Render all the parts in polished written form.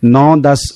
9-10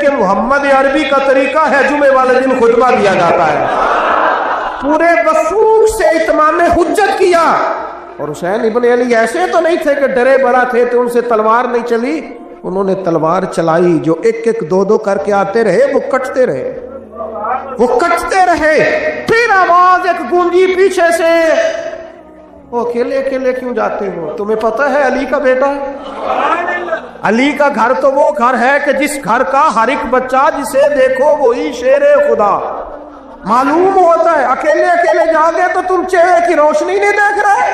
کہ محمد عربی کا طریقہ ہے جمعے والے دن خطبہ دیا جاتا ہے. پورے وفوق سے اتمام حجت کیا. اور حسین ابن علی ایسے تو نہیں تھے کہ ڈرے بڑا تھے تو ان سے تلوار نہیں چلی. انہوں نے تلوار چلائی. جو ایک ایک دو دو کر کے آتے رہے وہ کٹتے رہے، وہ کٹتے رہے. پھر آواز ایک گونجی پیچھے سے، وہ اکیلے اکیلے کیوں جاتے ہو؟ تمہیں پتہ ہے علی کا بیٹا ہے. علی کا گھر تو وہ گھر ہے کہ جس گھر کا ہر ایک بچہ جسے دیکھو وہی شیر خدا. معلوم ہوتا ہے اکیلے اکیلے جاگے تو تم چہرے کی روشنی نہیں دیکھ رہے،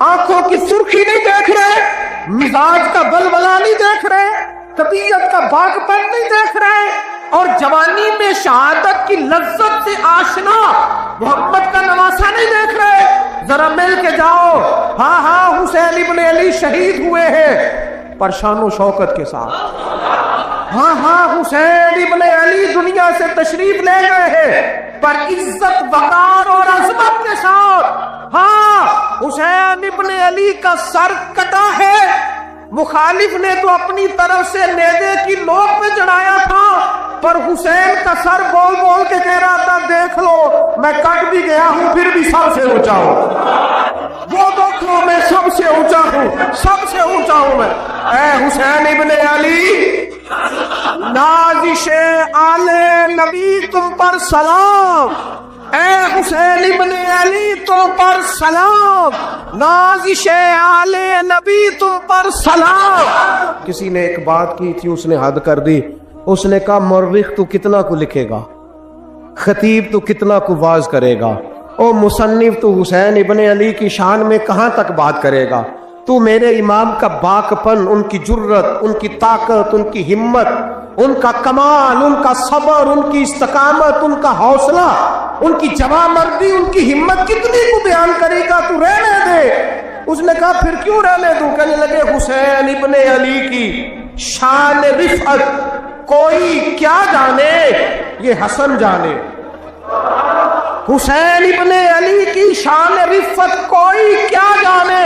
آنکھوں کی سرخی نہیں دیکھ رہے، مزاج کا بلبلا نہیں دیکھ رہے، طبیعت کا باغپن نہیں دیکھ رہے، اور جوانی میں شہادت کی لذت سے آشنا محمد کا نواسا نہیں دیکھ رہے. ذرا مل کے جاؤ. ہاں ہاں حسین ابن علی شہید ہوئے ہیں پر شان و شوکت کے ساتھ. ہاں ہاں حسین ابن علی دنیا سے تشریف لے گئے ہیں پر عزت وقار اور عظمت کے ساتھ. ہاں حسین ابن علی کا سر کٹا ہے، مخالف نے تو اپنی طرف سے نیزے کی نوک پہ چڑھایا تھا پر حسین کا سر بول بول کے کہہ رہا تھا دیکھ لو میں کٹ بھی گیا ہوں پھر بھی سب سے اونچا ہوں. وہ دیکھو میں سب سے اونچا ہوں، سب سے اونچا ہوں میں. اے حسین ابن علی، نازش آل نبی تم پر سلام. اے حسین ابن علی تم پر سلام. نازش آل نبی تم پر سلام. کسی نے ایک بات کی تھی، اس نے حد کر دی. اس نے کہا مورخ تو کتنا کو لکھے گا، خطیب تو کتنا کو واز کرے گا، او مصنف تو حسین ابن علی کی شان میں کہاں تک بات کرے گا. تو میرے امام کا باقپن، ان کی جرت، ان کی طاقت، ان کی ہمت، ان کا کمال، ان کا صبر، ان کی استقامت، ان کا حوصلہ، ان کی جواں مردی، ان کی ہمت کتنی کو بیان کرے گا. تو رہنے دے. اس نے کہا پھر کیوں رہنے دوں؟ کہنے لگے حسین ابن علی کی شان رفعت کوئی کیا جانے یہ حسن جانے. حسین ابن علی کی شان رفعت کوئی کیا جانے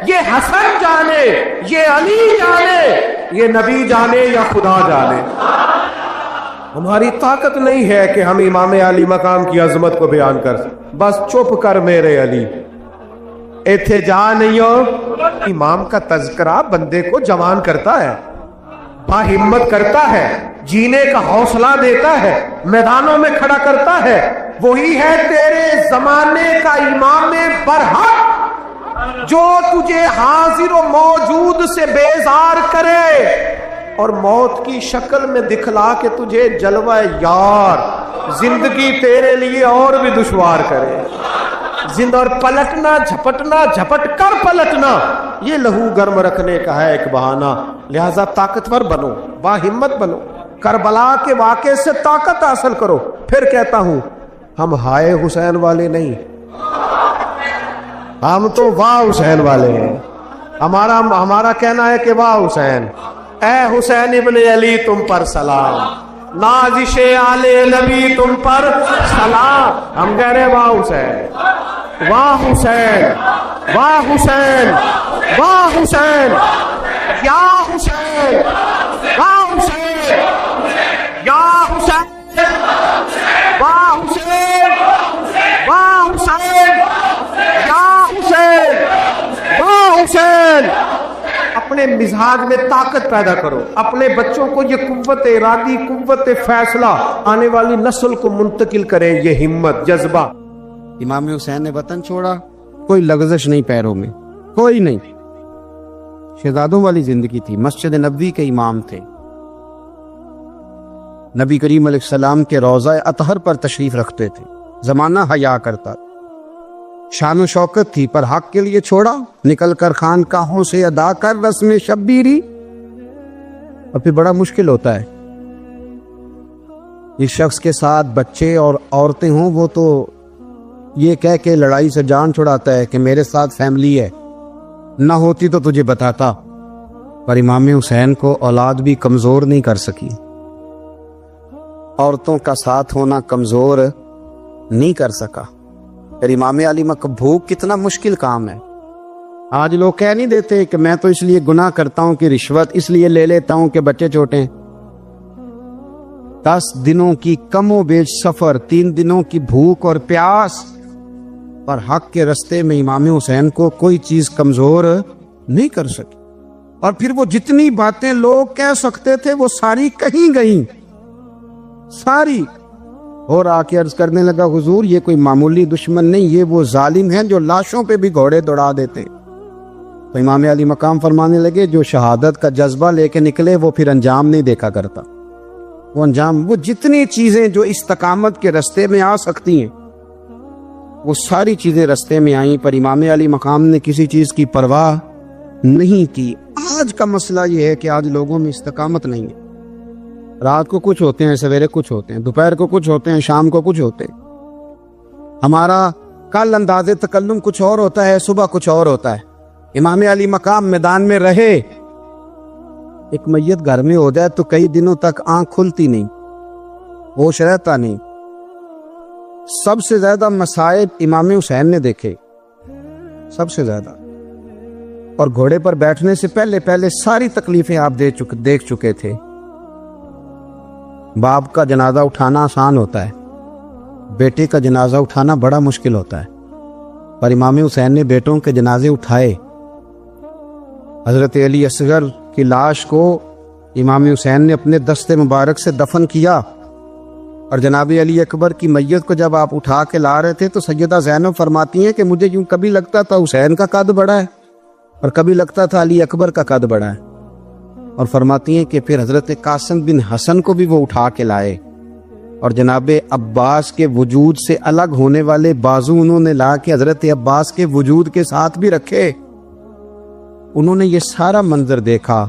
یہ حسن جانے، یہ علی جانے، یہ نبی جانے یا خدا جانے. ہماری طاقت نہیں ہے کہ ہم امام علی مقام کی عظمت کو بیان کر سکیں. بس چپ کر میرے علی، ایتھے جا نہیں ہو. امام کا تذکرہ بندے کو جوان کرتا ہے، با ہمت کرتا ہے، جینے کا حوصلہ دیتا ہے، میدانوں میں کھڑا کرتا ہے. وہی ہے تیرے زمانے کا امام برحق جو تجھے حاضر و موجود سے بیزار کرے اور موت کی شکل میں دکھلا کے تجھے جلوہ یار زندگی تیرے لیے اور بھی دشوار کرے. اور پلٹنا، جھپٹنا، جھپٹ کر پلٹنا یہ لہو گرم رکھنے کا ہے ایک بہانہ. لہذا طاقتور بنو، با ہمت بنو، کربلا کے واقعے سے طاقت حاصل کرو. پھر کہتا ہوں ہم ہائے حسین والے نہیں، ہم تو واہ حسین والے ہیں. ہمارا کہنا ہے کہ واہ حسین. اے حسین ابن علی تم پر سلام. نازش آل نبی تم پر سلام. ہم کہہ رہے واہ حسین، واہ حسین، واہ حسین، واہ حسین، یا حسین، واہ حسین، یا حسین، واہ حسین، واہ حسین، یا حسین، واہ حسین. اپنے مزاج میں طاقت پیدا کرو. اپنے بچوں کو یہ قوت ارادی، قوت فیصلہ آنے والی نسل کو منتقل کریں. یہ ہمت، جذبہ. امام حسین نے وطن چھوڑا، کوئی لغزش نہیں پیروں میں، کوئی نہیں. شہزادوں والی زندگی تھی. مسجد نبوی کے امام تھے. نبی کریم علیہ السلام کے روضہ اطہر پر تشریف رکھتے تھے. زمانہ حیا کرتا. شان و شوکت تھی پر حق کے لیے چھوڑا. نکل کر خانقاہوں سے ادا کر رسم شبیری. اور پھر بڑا مشکل ہوتا ہے. اس شخص کے ساتھ بچے اور عورتیں ہوں وہ تو یہ کہہ کے لڑائی سے جان چھڑاتا ہے کہ میرے ساتھ فیملی ہے، نہ ہوتی تو تجھے بتاتا. پر امام حسین کو اولاد بھی کمزور نہیں کر سکی. عورتوں کا ساتھ ہونا کمزور نہیں کر سکا. پھر امام علی بھوک کتنا مشکل کام ہے. آج لوگ کہہ نہیں دیتے کہ میں تو اس لیے گناہ کرتا ہوں کہ رشوت اس لیے لے لیتا ہوں کہ بچے چھوٹے ہیں. 10 دنوں کی کم و بیش سفر، 3 دنوں کی بھوک اور پیاس، پر حق کے رستے میں امام حسین کو کوئی چیز کمزور نہیں کر سکی۔ اور پھر وہ جتنی باتیں لوگ کہہ سکتے تھے وہ ساری کہیں گئیں، ساری۔ اور آ کے عرض کرنے لگا حضور یہ کوئی معمولی دشمن نہیں، یہ وہ ظالم ہیں جو لاشوں پہ بھی گھوڑے دوڑا دیتے۔ تو امام علی مقام فرمانے لگے جو شہادت کا جذبہ لے کے نکلے وہ پھر انجام نہیں دیکھا کرتا۔ وہ انجام، وہ جتنی چیزیں جو استقامت کے رستے میں آ سکتی ہیں وہ ساری چیزیں رستے میں آئیں، پر امام علی مقام نے کسی چیز کی پرواہ نہیں کی۔ آج کا مسئلہ یہ ہے کہ آج لوگوں میں استقامت نہیں ہے۔ رات کو کچھ ہوتے ہیں، سویرے کچھ ہوتے ہیں، دوپہر کو کچھ ہوتے ہیں، شام کو کچھ ہوتے ہیں۔ ہمارا کل انداز تکلم کچھ اور ہوتا ہے، صبح کچھ اور ہوتا ہے۔ امام علی مقام میدان میں رہے، ایک میت گھر میں ہو جائے تو کئی دنوں تک آنکھ کھلتی نہیں، ہوش رہتا نہیں۔ سب سے زیادہ مصائب امام حسین نے دیکھے، سب سے زیادہ، اور گھوڑے پر بیٹھنے سے پہلے ساری تکلیفیں آپ دیکھ چکے تھے۔ باپ کا جنازہ اٹھانا آسان ہوتا ہے، بیٹے کا جنازہ اٹھانا بڑا مشکل ہوتا ہے، پر امام حسین نے بیٹوں کے جنازے اٹھائے۔ حضرت علی اصغر کی لاش کو امام حسین نے اپنے دست مبارک سے دفن کیا، اور جناب علی اکبر کی میت کو جب آپ اٹھا کے لا رہے تھے تو سیدہ زینب فرماتی ہیں کہ مجھے یوں کبھی لگتا تھا حسین کا قد بڑا ہے اور کبھی لگتا تھا علی اکبر کا قد بڑا ہے، اور فرماتی ہیں کہ پھر حضرت قاسم بن حسن کو بھی وہ اٹھا کے لائے، اور جناب عباس کے وجود سے الگ ہونے والے بازو انہوں نے لا کے حضرت عباس کے وجود کے ساتھ بھی رکھے۔ انہوں نے یہ سارا منظر دیکھا،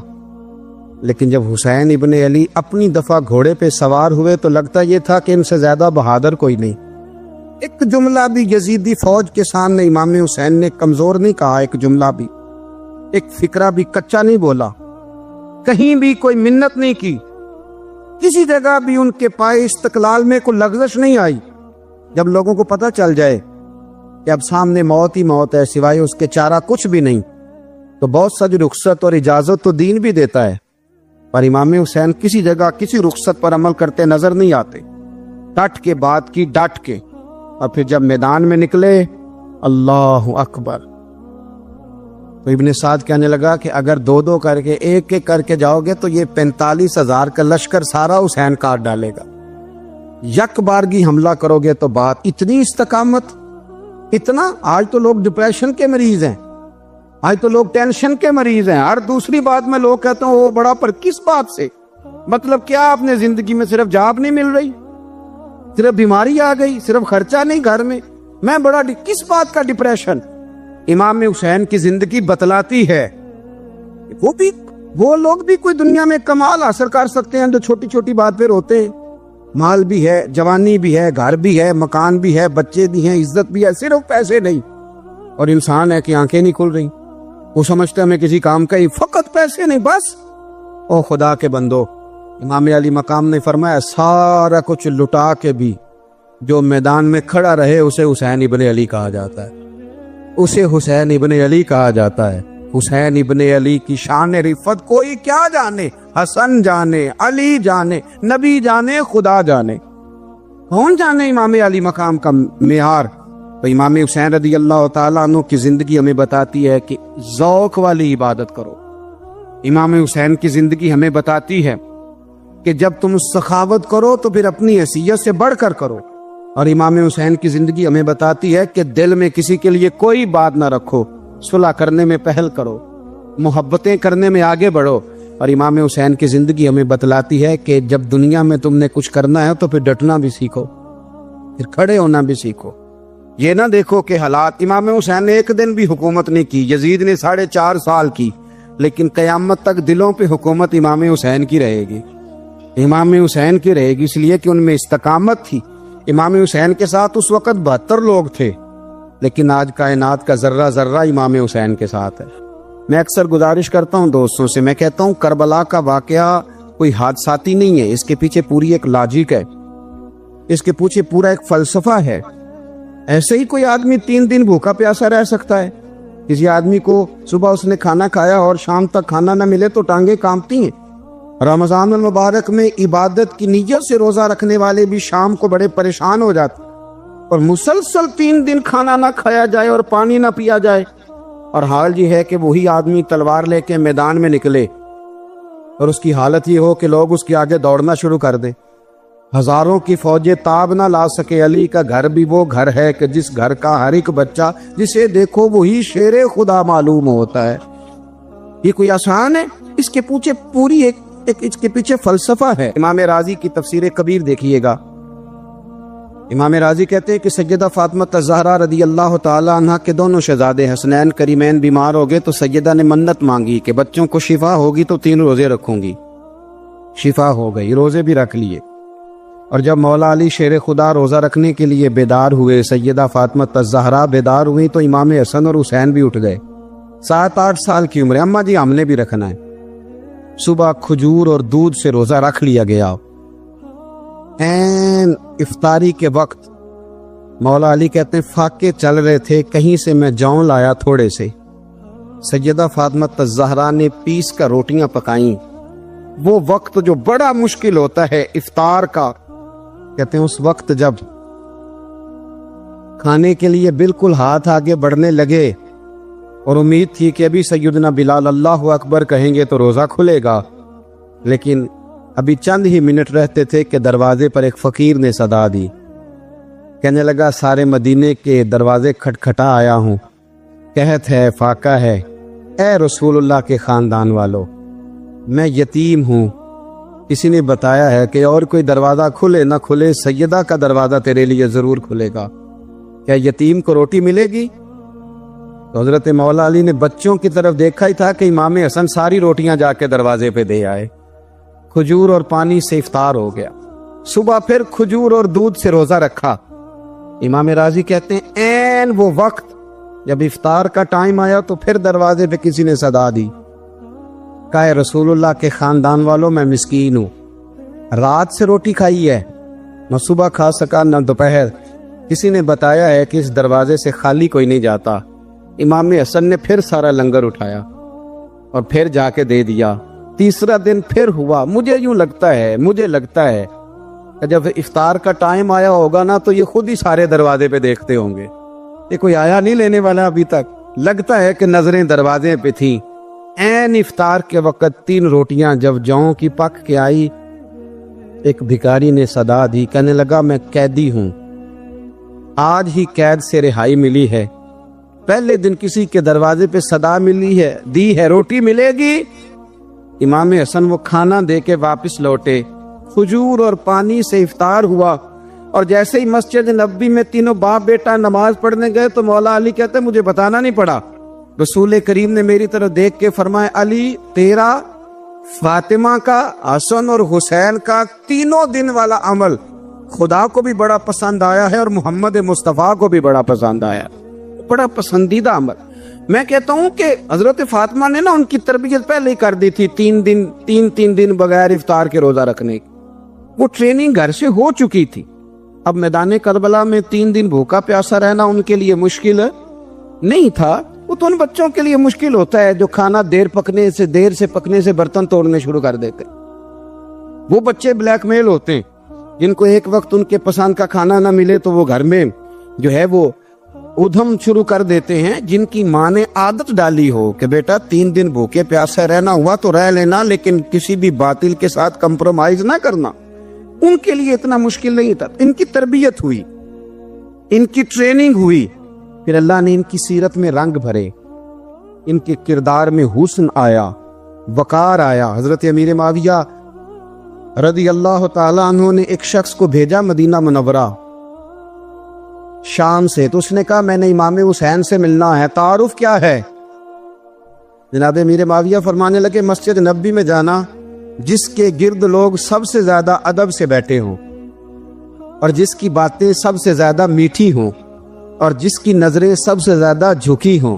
لیکن جب حسین ابن علی اپنی دفعہ گھوڑے پہ سوار ہوئے تو لگتا یہ تھا کہ ان سے زیادہ بہادر کوئی نہیں۔ ایک جملہ بھی یزیدی فوج کے سامنے امام حسین نے کمزور نہیں کہا، ایک جملہ بھی، ایک فکرہ بھی کچا نہیں بولا، کہیں بھی کوئی منت نہیں کی، کسی جگہ بھی ان کے پائے استقلال میں کوئی لغزش نہیں آئی۔ جب لوگوں کو پتہ چل جائے کہ اب سامنے موت ہی موت ہے، سوائے اس کے چارہ کچھ بھی نہیں، تو بہت سا جو رخصت اور اجازت تو دین بھی دیتا ہے، پر امام حسین کسی جگہ کسی رخصت پر عمل کرتے نظر نہیں آتے۔ ڈٹ کے بات کی، ڈٹ کے، اور پھر جب میدان میں نکلے، اللہ اکبر، تو ابن سعد کہنے لگا کہ اگر 2 کر کے، ایک کر کے جاؤ گے تو یہ 45,000 کا لشکر سارا حسین کاٹ ڈالے گا۔ یک بارگی حملہ کرو گے تو بات، اتنی استقامت، اتنا۔ آج تو لوگ ڈپریشن کے مریض ہیں، آج تو لوگ ٹینشن کے مریض ہیں، ہر دوسری بات میں لوگ کہتے ہیں وہ بڑا، پر کس بات سے؟ مطلب کیا آپ نے زندگی میں صرف جاب نہیں مل رہی، صرف بیماری آ گئی، صرف خرچہ نہیں گھر میں بڑا، کس بات کا ڈپریشن؟ امام حسین کی زندگی بتلاتی ہے وہ لوگ بھی کوئی دنیا میں کمال حاصل کر سکتے ہیں جو چھوٹی چھوٹی بات پہ روتے ہیں۔ مال بھی ہے، جوانی بھی ہے، گھر بھی ہے، مکان بھی ہے، بچے بھی ہیں، عزت بھی ہے، صرف پیسے نہیں۔ اور انسان ہے کہ آنکھیں نہیں کھل رہی، وہ سمجھتا ہے میں کسی کام کا ہی، فقط پیسے نہیں بس۔ او خدا کے بندو، امام علی مقام نے فرمایا سارا کچھ لٹا کے بھی جو میدان میں کھڑا رہے اسے حسین ابن علی کہا جاتا ہے، اسے حسین ابن علی کہا جاتا ہے۔ حسین ابن علی کی شان رفت کوئی کیا جانے، حسن جانے، علی جانے، نبی جانے، خدا جانے، کون جانے امام علی مقام کا معیار۔ تو امام حسین رضی اللہ تعالیٰ عنہ کی زندگی ہمیں بتاتی ہے کہ ذوق والی عبادت کرو۔ امام حسین کی زندگی ہمیں بتاتی ہے کہ جب تم سخاوت کرو تو پھر اپنی حیثیت سے بڑھ کر کرو، اور امام حسین کی زندگی ہمیں بتاتی ہے کہ دل میں کسی کے لیے کوئی بات نہ رکھو، صلح کرنے میں پہل کرو، محبتیں کرنے میں آگے بڑھو۔ اور امام حسین کی زندگی ہمیں بتلاتی ہے کہ جب دنیا میں تم نے کچھ کرنا ہے تو پھر ڈٹنا بھی سیکھو، پھر کھڑے ہونا بھی سیکھو۔ یہ نہ دیکھو کہ حالات، امام حسین نے ایک دن بھی حکومت نہیں کی، یزید نے 4.5 سال کی، لیکن قیامت تک دلوں پہ حکومت امام حسین کی رہے گی، امام حسین کی رہے گی، اس لیے کہ ان میں استقامت تھی۔ امام حسین کے ساتھ اس وقت 72 لوگ تھے، لیکن آج کائنات کا ذرہ ذرہ امام حسین کے ساتھ ہے۔ میں اکثر گزارش کرتا ہوں دوستوں سے، میں کہتا ہوں کربلا کا واقعہ کوئی حادثاتی نہیں ہے، اس کے پیچھے پوری ایک لاجک ہے، اس کے پیچھے پورا ایک فلسفہ ہے۔ ایسے ہی کوئی آدمی 3 دن بھوکا پیاسا رہ سکتا ہے؟ کسی آدمی کو صبح اس نے کھانا کھایا اور شام تک کھانا نہ ملے تو ٹانگیں کانپتی ہیں، رمضان المبارک میں عبادت کی نیت سے روزہ رکھنے والے بھی شام کو بڑے پریشان ہو جاتے، اور مسلسل 3 دن کھانا نہ کھایا جائے اور پانی نہ پیا جائے، اور حال یہ ہے کہ وہی آدمی تلوار لے کے میدان میں نکلے اور اس کی حالت یہ ہو کہ لوگ اس کے آگے دوڑنا شروع کر دیں، ہزاروں کی فوجیں تاب نہ لا سکے۔ علی کا گھر بھی وہ گھر ہے کہ جس گھر کا ہر ایک بچہ جسے دیکھو وہی شیر خدا معلوم ہوتا ہے۔ یہ کوئی آسان ہے؟ اس کے پیچھے پوری ایک اس کے پیچھے فلسفہ ہے۔ امام راضی کی تفسیر کبیر دیکھیے گا، امام راضی کہتے ہیں کہ سیدہ فاطمہ الزہرا رضی اللہ تعالی عنہ کے دونوں شہزادے حسنین کریمین بیمار ہو گئے تو سیدہ نے منت مانگی کہ بچوں کو شفا ہوگی تو 3 روزے رکھوں گی۔ شفا ہو گئی، روزے بھی رکھ لیے، اور جب مولا علی شیر خدا روزہ رکھنے کے لیے بیدار ہوئے، سیدہ فاطمہ الزہرا بیدار ہوئی تو امام حسن اور حسین بھی اٹھ گئے، 7-8 سال کی عمر، اماں جی ہم نے بھی رکھنا ہے۔ صبح کھجور اور دودھ سے روزہ رکھ لیا گیا۔ این افطاری کے وقت مولا علی کہتے ہیں فاقے چل رہے تھے، کہیں سے میں جاؤں لایا تھوڑے سے، سیدہ فاطمہ الزہرا نے پیس کر روٹیاں پکائیں۔ وہ وقت جو بڑا مشکل ہوتا ہے افطار کا، کہتے ہیں اس وقت جب کھانے کے لیے بالکل ہاتھ آگے بڑھنے لگے اور امید تھی کہ ابھی سیدنا بلال اللہ اکبر کہیں گے تو روزہ کھلے گا، لیکن ابھی چند ہی منٹ رہتے تھے کہ دروازے پر ایک فقیر نے صدا دی، کہنے لگا سارے مدینے کے دروازے کھٹکھٹا آیا ہوں، قحط ہے، فاقہ ہے، اے رسول اللہ کے خاندان والو، میں یتیم ہوں، کسی نے بتایا ہے کہ اور کوئی دروازہ کھلے نہ کھلے سیدہ کا دروازہ تیرے لیے ضرور کھلے گا، کیا یتیم کو روٹی ملے گی؟ تو حضرت مولا علی نے بچوں کی طرف دیکھا ہی تھا کہ امام حسن ساری روٹیاں جا کے دروازے پہ دے آئے، کھجور اور پانی سے افطار ہو گیا۔ صبح پھر کھجور اور دودھ سے روزہ رکھا۔ امام راضی کہتے ہیں این وہ وقت جب افطار کا ٹائم آیا تو پھر دروازے پہ کسی نے صدا دی، کہا رسول اللہ کے خاندان والوں میں مسکین ہوں، رات سے روٹی کھائی ہے، نہ صبح کھا سکا نہ دوپہر، کسی نے بتایا ہے کہ اس دروازے سے خالی کوئی نہیں جاتا۔ امام حسن نے پھر سارا لنگر اٹھایا اور پھر جا کے دے دیا۔ تیسرا دن پھر ہوا۔ مجھے لگتا ہے کہ جب افطار کا ٹائم آیا ہوگا نا تو یہ خود ہی سارے دروازے پہ دیکھتے ہوں گے، یہ کوئی آیا نہیں لینے والا ابھی تک، لگتا ہے کہ نظریں دروازے پہ تھیں۔ این افطار کے وقت 3 روٹیاں جب جاؤں کی پک کے آئی، ایک بھکاری نے صدا دی، کہنے لگا میں قیدی ہوں، آج ہی قید سے رہائی ملی ہے، پہلے دن کسی کے دروازے پہ صدا ملی ہے، دی ہے، روٹی ملے گی۔ امام حسن وہ کھانا دے کے واپس لوٹے، کھجور اور پانی سے افطار ہوا، اور جیسے ہی مسجد نبوی میں تینوں باپ بیٹا نماز پڑھنے گئے تو مولا علی کہتے مجھے بتانا نہیں پڑا، رسول کریم نے میری طرف دیکھ کے فرمایا علی تیرا، فاطمہ کا، حسن اور حسین کا 3 دن والا عمل خدا کو بھی بڑا پسند آیا ہے اور محمد مصطفیٰ کو بھی بڑا پسند آیا، بڑا پسندیدہ عمل۔ میں کہتا ہوں کہ حضرت فاطمہ نے نا ان کی تربیت پہلے ہی کر دی تھی، 3 دن بغیر افطار کے روزہ رکھنے کی، وہ ٹریننگ گھر سے ہو چکی تھی۔ اب میدان کربلا میں 3 دن بھوکا پیاسا رہنا ان کے لیے مشکل نہیں تھا، وہ تو ان بچوں کے لیے مشکل ہوتا ہے جو کھانا دیر سے پکنے سے برتن توڑنے شروع کر دیتے، وہ بچے بلیک میل ہوتے ہیں جن کو ایک وقت ان کے پسند کا کھانا نہ ملے تو وہ گھر میں جو ہے وہ ادھم شروع کر دیتے ہیں، جن کی ماں نے عادت ڈالی ہو کہ بیٹا 3 دن بھوکے پیاسے رہنا ہوا تو رہ لینا، لیکن کسی بھی باطل کے ساتھ کمپرومائز نہ کرنا، ان کے لیے اتنا مشکل نہیں تھا۔ ان کی تربیت ہوئی، ان کی ٹریننگ ہوئی، پھر اللہ نے ان کی سیرت میں رنگ بھرے، ان کے کردار میں حسن آیا، وقار آیا۔ حضرت امیر معاویہ رضی اللہ تعالی عنہ نے ایک شخص کو بھیجا مدینہ منورہ شام سے، تو اس نے کہا میں نے امام حسین سے ملنا ہے، تعارف کیا ہے؟ جناب امیر معاویہ فرمانے لگے مسجد نبوی میں جانا جس کے گرد لوگ سب سے زیادہ ادب سے بیٹھے ہوں اور جس کی باتیں سب سے زیادہ میٹھی ہوں اور جس کی نظریں سب سے زیادہ جھکی ہوں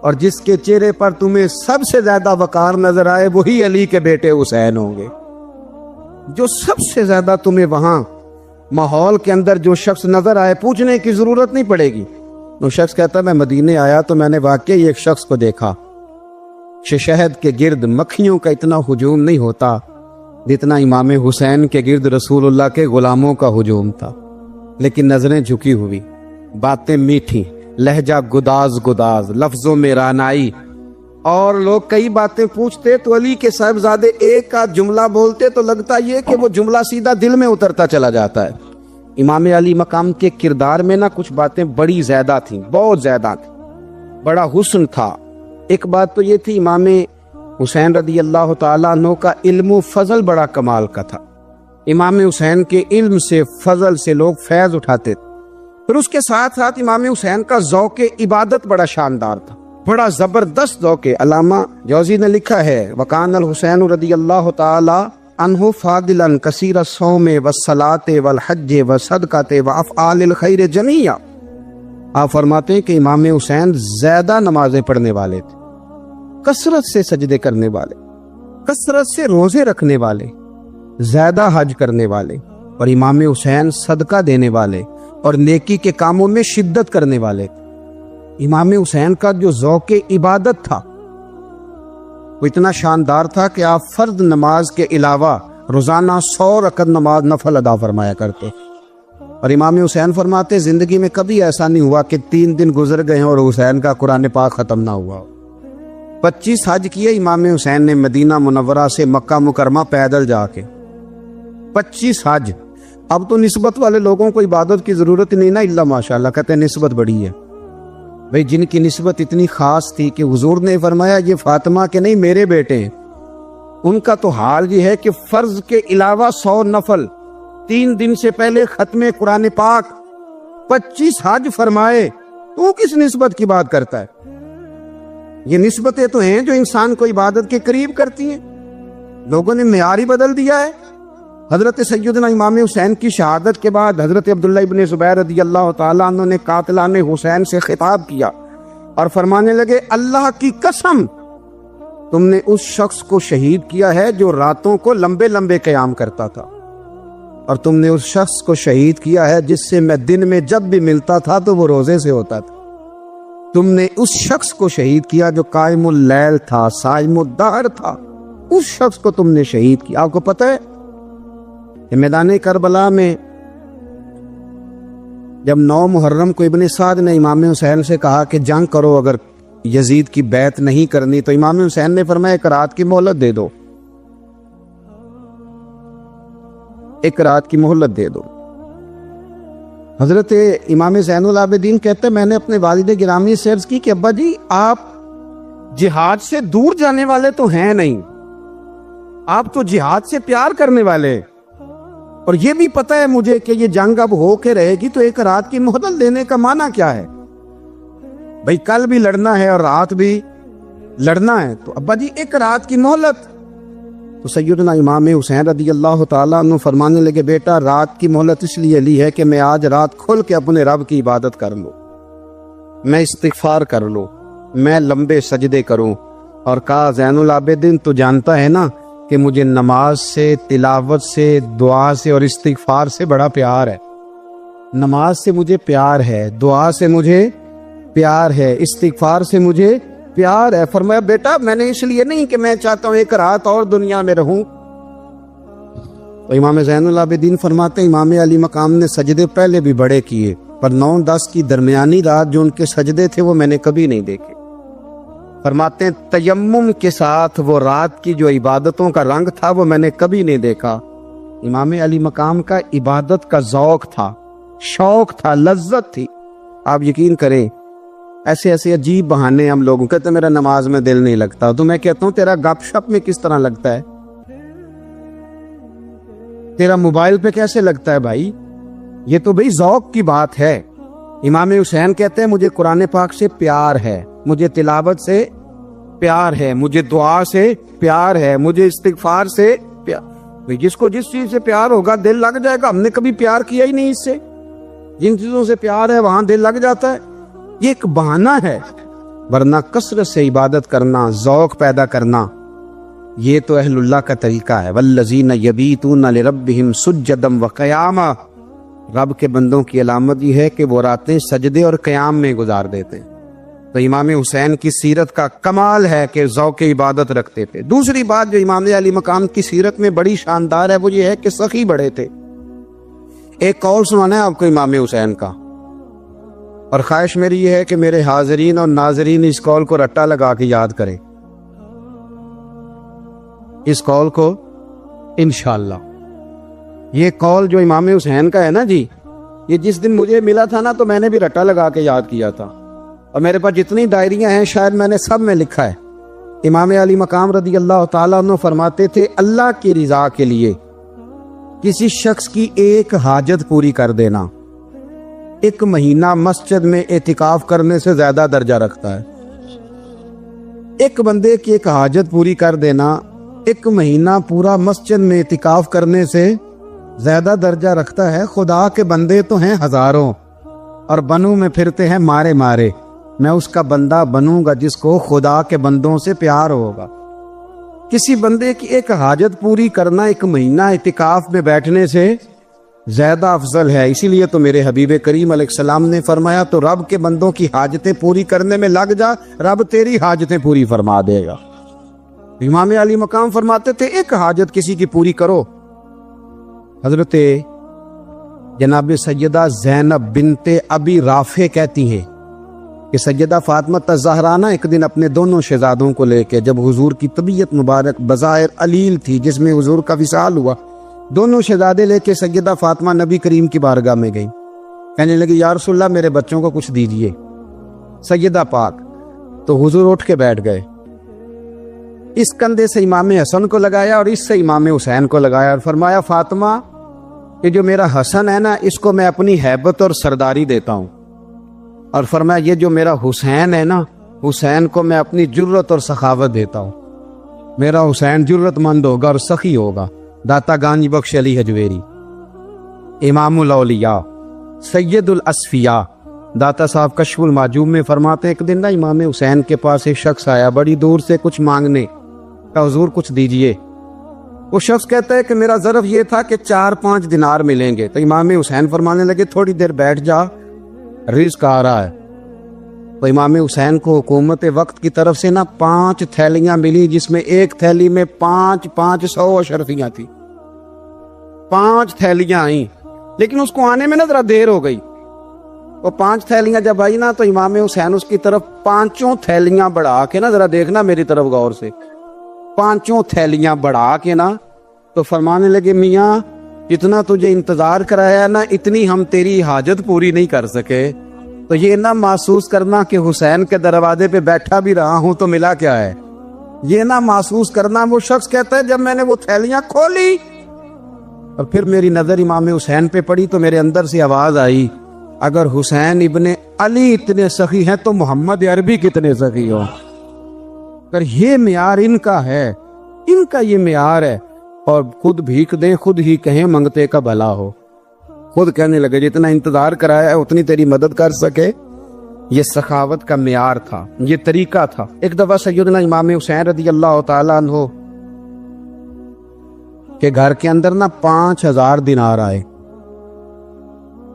اور جس کے چہرے پر تمہیں سب سے زیادہ وقار نظر آئے وہی علی کے بیٹے حسین ہوں گے۔ جو سب سے زیادہ تمہیں وہاں ماحول کے اندر جو شخص نظر آئے پوچھنے کی ضرورت نہیں پڑے گی۔ وہ شخص کہتا میں مدینے آیا تو میں نے واقعی ایک شخص کو دیکھا، شہد کے گرد مکھیوں کا اتنا ہجوم نہیں ہوتا جتنا امام حسین کے گرد رسول اللہ کے غلاموں کا ہجوم تھا، لیکن نظریں جھکی ہوئی، باتیں میٹھی، لہجہ گداز گداز، لفظوں میں رانائی، اور لوگ کئی باتیں پوچھتے تو علی کے صاحبزادے ایک آدھ جملہ بولتے تو لگتا یہ کہ وہ جملہ سیدھا دل میں اترتا چلا جاتا ہے۔ امام علی مقام کے کردار میں نہ کچھ باتیں بڑی زیادہ تھیں، بہت زیادہ تھیں، بڑا حسن تھا۔ ایک بات تو یہ تھی، امام حسین رضی اللہ تعالیٰ عنہ کا علم و فضل بڑا کمال کا تھا۔ امام حسین کے علم سے، فضل سے لوگ فیض اٹھاتے تھے۔ پھر اس کے ساتھ ساتھ امام حسین کا ذوق عبادت بڑا شاندار تھا، بڑا زبردست ذوق۔ علامہ جوزی نے لکھا ہے، وکان الحسین رضی اللہ تعالی عنہ فاضلا کثیر الصوم والصلاۃ والحج والصدقۃ وافعال الخیر جمیعا۔ آپ فرماتے ہیں کہ امام حسین زیادہ نمازیں پڑھنے والے تھے، کثرت سے سجدے کرنے والے، کثرت سے روزے رکھنے والے، زیادہ حج کرنے والے، اور امام حسین صدقہ دینے والے اور نیکی کے کاموں میں شدت کرنے والے تھے۔ امام حسین کا جو ذوق عبادت تھا وہ اتنا شاندار تھا کہ آپ فرض نماز کے علاوہ روزانہ 100 رکعت نماز نفل ادا فرمایا کرتے، اور امام حسین فرماتے زندگی میں کبھی ایسا نہیں ہوا کہ 3 دن گزر گئے اور حسین کا قرآن پاک ختم نہ ہوا۔ 25 حج کیے امام حسین نے مدینہ منورہ سے مکہ مکرمہ پیدل جا کے، 25 حج۔ اب تو نسبت والے لوگوں کو عبادت کی ضرورت نہیں نا، اللہ ماشاءاللہ کہتے ہیں نسبت بڑی ہے۔ بھئی جن کی نسبت اتنی خاص تھی کہ حضور نے فرمایا یہ فاطمہ کے نہیں میرے بیٹے ہیں، ان کا تو حال یہ ہے کہ فرض کے علاوہ 100 نفل، 3 دن سے پہلے ختم قرآن پاک، 25 حج فرمائے، تو کس نسبت کی بات کرتا ہے؟ یہ نسبتیں تو ہیں جو انسان کو عبادت کے قریب کرتی ہیں۔ لوگوں نے معیار ہی بدل دیا ہے۔ حضرت سیدنا امام حسین کی شہادت کے بعد حضرت عبداللہ ابن زبیر رضی اللہ تعالیٰ عنہ نے قاتلان حسین سے خطاب کیا اور فرمانے لگے، اللہ کی قسم تم نے اس شخص کو شہید کیا ہے جو راتوں کو لمبے لمبے قیام کرتا تھا، اور تم نے اس شخص کو شہید کیا ہے جس سے میں دن میں جب بھی ملتا تھا تو وہ روزے سے ہوتا تھا۔ تم نے اس شخص کو شہید کیا جو قائم اللیل تھا، صائم الدہر تھا، اس شخص کو تم نے شہید کیا۔ آپ کو پتہ ہے کہ میدان کربلا میں جب 9 محرم کو ابن سعد نے امام حسین سے کہا کہ جنگ کرو اگر یزید کی بیعت نہیں کرنی، تو امام حسین نے فرمایا 1 رات کی مہلت دے دو، 1 رات کی مہلت دے دو۔ حضرت امام زین العابدین کہتے ہیں میں نے اپنے والد گرامی سے عرض کی کہ ابا جی آپ جہاد سے دور جانے والے تو ہیں نہیں، آپ تو جہاد سے پیار کرنے والے، اور یہ بھی پتہ ہے مجھے کہ یہ جنگ اب ہو کے رہے گی، تو 1 رات کی مہلت دینے کا معنی کیا ہے؟ بھئی کل بھی لڑنا ہے اور رات بھی لڑنا ہے، تو ابا جی 1 رات کی مہلت۔ تو سیدنا امام حسین رضی اللہ تعالیٰ عنہ فرمانے لگے بیٹا رات کی مہلت اس لیے لی ہے کہ میں آج رات کھل کے اپنے رب کی عبادت کر لوں، میں استغفار کر لوں، میں لمبے سجدے کروں۔ اور کہا زین العابدین تو جانتا ہے نا کہ مجھے نماز سے، تلاوت سے، دعا سے اور استغفار سے بڑا پیار ہے۔ نماز سے مجھے پیار ہے، دعا سے مجھے پیار ہے، استغفار سے مجھے پیار ہے۔ فرمایا بیٹا میں نے اس لیے نہیں کہ میں چاہتا ہوں 1 رات اور دنیا میں رہوں۔ تو امام زین العابدین فرماتے ہیں امام علی مقام نے سجدے پہلے بھی بڑے کیے، پر 9-10 کی درمیانی رات جو ان کے سجدے تھے وہ میں نے کبھی نہیں دیکھے۔ فرماتے ہیں تیمم کے ساتھ وہ رات کی جو عبادتوں کا رنگ تھا وہ میں نے کبھی نہیں دیکھا۔ امام علی مقام کا عبادت کا ذوق تھا، شوق تھا، لذت تھی۔ آپ یقین کریں ایسے ایسے عجیب بہانے ہم لوگوں کہتے ہیں میرا نماز میں دل نہیں لگتا، تو میں کہتا ہوں تیرا گپ شپ میں کس طرح لگتا ہے، تیرا موبائل پہ کیسے لگتا ہے بھائی؟ یہ تو بھائی ذوق کی بات ہے۔ امام حسین کہتے ہیں مجھے قرآن پاک سے پیار ہے، مجھے تلاوت سے پیار ہے، مجھے دعا سے پیار ہے، مجھے استغفار سے پیار۔ جس کو جس چیز سے پیار ہوگا دل لگ جائے گا۔ ہم نے کبھی پیار کیا ہی نہیں اس سے، جن چیزوں سے پیار ہے وہاں دل لگ جاتا ہے۔ یہ ایک بہانہ ہے، ورنہ کثرت سے عبادت کرنا، ذوق پیدا کرنا، یہ تو اہل اللہ کا طریقہ ہے۔ والذین یبیتون لربہم سجدا وقیاما، رب کے بندوں کی علامت یہ ہے کہ وہ راتیں سجدے اور قیام میں گزار دیتے ہیں۔ تو امام حسین کی سیرت کا کمال ہے کہ ذوق عبادت رکھتے تھے۔ دوسری بات جو امام علی مقام کی سیرت میں بڑی شاندار ہے وہ یہ ہے کہ سخی بڑے تھے۔ ایک قول سنانا ہے آپ کو امام حسین کا، اور خواہش میری یہ ہے کہ میرے حاضرین اور ناظرین اس قول کو رٹا لگا کے یاد کریں، اس قول کو انشاءاللہ۔ یہ قول جو امام حسین کا ہے نا جی، یہ جس دن مجھے ملا تھا نا تو میں نے بھی رٹا لگا کے یاد کیا تھا، اور میرے پاس جتنی ڈائریاں ہیں شاید میں نے سب میں لکھا ہے۔ امام علی مقام رضی اللہ تعالیٰ عنہ فرماتے تھے اللہ کی رضا کے لیے کسی شخص کی ایک حاجت پوری کر دینا 1 مہینہ مسجد میں اعتکاف کرنے سے زیادہ درجہ رکھتا ہے۔ ایک بندے کی ایک حاجت پوری کر دینا 1 مہینہ پورا مسجد میں اعتکاف کرنے سے زیادہ درجہ رکھتا ہے۔ خدا کے بندے تو ہیں ہزاروں اور بنوں میں پھرتے ہیں مارے مارے، میں اس کا بندہ بنوں گا جس کو خدا کے بندوں سے پیار ہوگا۔ کسی بندے کی ایک حاجت پوری کرنا 1 مہینہ اعتکاف میں بیٹھنے سے زیادہ افضل ہے۔ اسی لیے تو میرے حبیب کریم علیہ السلام نے فرمایا تو رب کے بندوں کی حاجتیں پوری کرنے میں لگ جا، رب تیری حاجتیں پوری فرما دے گا۔ امام علی مقام فرماتے تھے ایک حاجت کسی کی پوری کرو۔ حضرت جناب سیدہ زینب بنت ابی رافع کہتی ہیں کہ سیدہ فاطمہ الزہرا ایک دن اپنے دونوں شہزادوں کو لے کے، جب حضور کی طبیعت مبارک بظاہر علیل تھی جس میں حضور کا وصال ہوا، دونوں شہزادے لے کے سیدہ فاطمہ نبی کریم کی بارگاہ میں گئی، کہنے لگی یا رسول اللہ میرے بچوں کو کچھ دیجئے۔ سیدہ پاک تو حضور اٹھ کے بیٹھ گئے، اس کندھے سے امام حسن کو لگایا اور اس سے امام حسین کو لگایا اور فرمایا فاطمہ یہ جو میرا حسن ہے نا اس کو میں اپنی ہیبت اور سرداری دیتا ہوں، اور فرمایا یہ جو میرا حسین ہے نا حسین کو میں اپنی جرت اور سخاوت دیتا ہوں، میرا حسین جرت مند ہوگا اور سخی ہوگا۔ داتا گانج بخش علی حجویری، امام الاولیاء، سید الاصفیاء، داتا صاحب کشف المعجوب میں فرماتے ہیں ایک دن نا امام حسین کے پاس ایک شخص آیا بڑی دور سے کچھ مانگنے، کہا حضور کچھ دیجئے۔ وہ شخص کہتا ہے کہ میرا ظرف یہ تھا کہ 4-5 دینار ملیں گے، تو امام حسین فرمانے لگے تھوڑی دیر بیٹھ جا، رزق آ رہا ہے۔ تو امام حسین کو حکومت وقت کی طرف سے نا 5 تھیلیاں ملی جس میں ایک تھیلی میں 500 اشرفیاں تھی، 5 تھیلیاں آئیں، لیکن اس کو آنے میں نا ذرا دیر ہو گئی۔ وہ 5 تھیلیاں جب آئی نا تو امام حسین اس کی طرف 5 تھیلیاں بڑھا کے نا، ذرا دیکھنا میری طرف غور سے، 5 تھیلیاں بڑھا کے نا تو فرمانے لگے میاں جتنا تجھے انتظار کرایا نا اتنی ہم تیری حاجت پوری نہیں کر سکے، تو یہ نہ محسوس کرنا کہ حسین کے دروازے پہ بیٹھا بھی رہا ہوں تو ملا کیا ہے، یہ نہ محسوس کرنا۔ وہ شخص کہتا ہے جب میں نے وہ تھیلیاں کھولی اور پھر میری نظر امام حسین پہ پڑی تو میرے اندر سے آواز آئی اگر حسین ابن علی اتنے سخی ہیں تو محمد عربی کتنے سخی ہو۔ اگر یہ معیار ان کا ہے، ان کا یہ معیار ہے، اور خود بھیک دیں خود ہی کہیں منگتے کا بھلا ہو، خود کہنے لگے جتنا انتظار کرایا ہے اتنی تیری مدد کر سکے، یہ سخاوت کا معیار تھا، یہ طریقہ تھا۔ ایک دفعہ سیدنا امام حسین رضی اللہ تعالیٰ عنہ کے گھر کے اندر نا 5000 دینار آئے،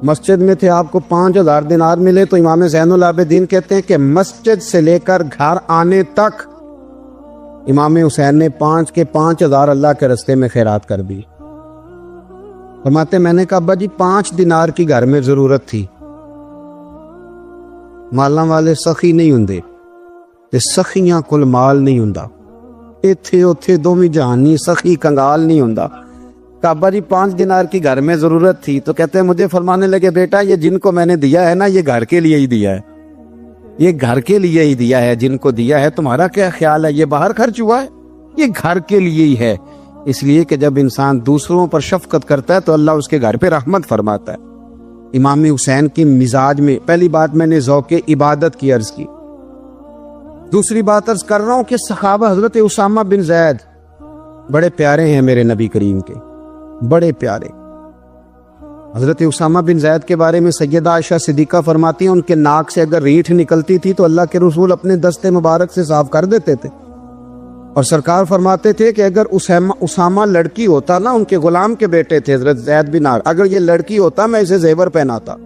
مسجد میں تھے، آپ کو 5000 دینار ملے تو امام زین العابدین کہتے ہیں کہ مسجد سے لے کر گھر آنے تک امام حسین نے 5000 اللہ کے رستے میں خیرات کر دی۔ فرماتے میں نے کہا ابا جی 5 دینار کی گھر میں ضرورت تھی، مالاں والے سخی نہیں ہوندے تے سخیاں کل مال نہیں ہوندا، ایتھے اوتھے دوویں جہانی سخی کنگال نہیں ہوندا۔ کہا ابا جی 5 دینار کی گھر میں ضرورت تھی، تو کہتے ہیں مجھے فرمانے لگے بیٹا یہ جن کو میں نے دیا ہے نا یہ گھر کے لیے ہی دیا ہے، یہ گھر کے لیے ہی دیا ہے، جن کو دیا ہے تمہارا کیا خیال ہے یہ باہر خرچ ہوا ہے، یہ گھر کے لیے ہی ہے۔ اس لیے کہ جب انسان دوسروں پر شفقت کرتا ہے تو اللہ اس کے گھر پہ رحمت فرماتا ہے۔ امام حسین کی مزاج میں پہلی بات میں نے ذوق عبادت کی عرض کی، دوسری بات عرض کر رہا ہوں کہ صحابہ حضرت اسامہ بن زید بڑے پیارے ہیں میرے نبی کریم کے، بڑے پیارے۔ حضرت اسامہ بن زید کے بارے میں سیدہ عائشہ صدیقہ فرماتی ہیں ان کے ناک سے اگر ریٹھ نکلتی تھی تو اللہ کے رسول اپنے دستے مبارک سے صاف کر دیتے تھے، اور سرکار فرماتے تھے کہ اگر اسامہ لڑکی ہوتا نا، ان کے غلام کے بیٹے تھے حضرت زید بن عامر، اگر یہ لڑکی ہوتا میں اسے زیور پہناتا۔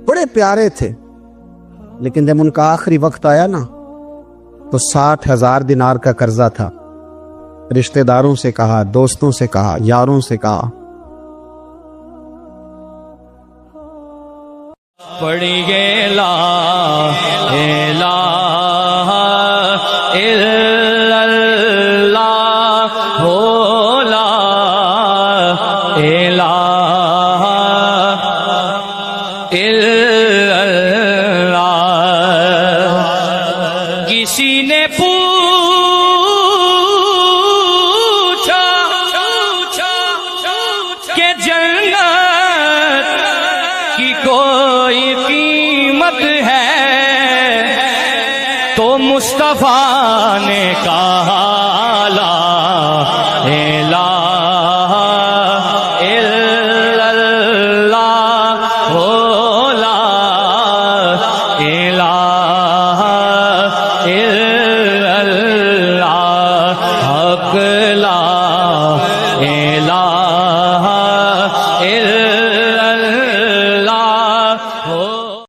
بڑے پیارے تھے، لیکن جب ان کا آخری وقت آیا نا تو 60,000 دینار کا قرضہ تھا. رشتہ داروں سے کہا، دوستوں سے کہا، یاروں سے کہا. پڑھیے لا الہ الا اللہ ہو لا الہ الا اللہ. کسی نے پوچھا کہ جنت کی کوئی قیمت ہے تو مصطفیٰ نے کہا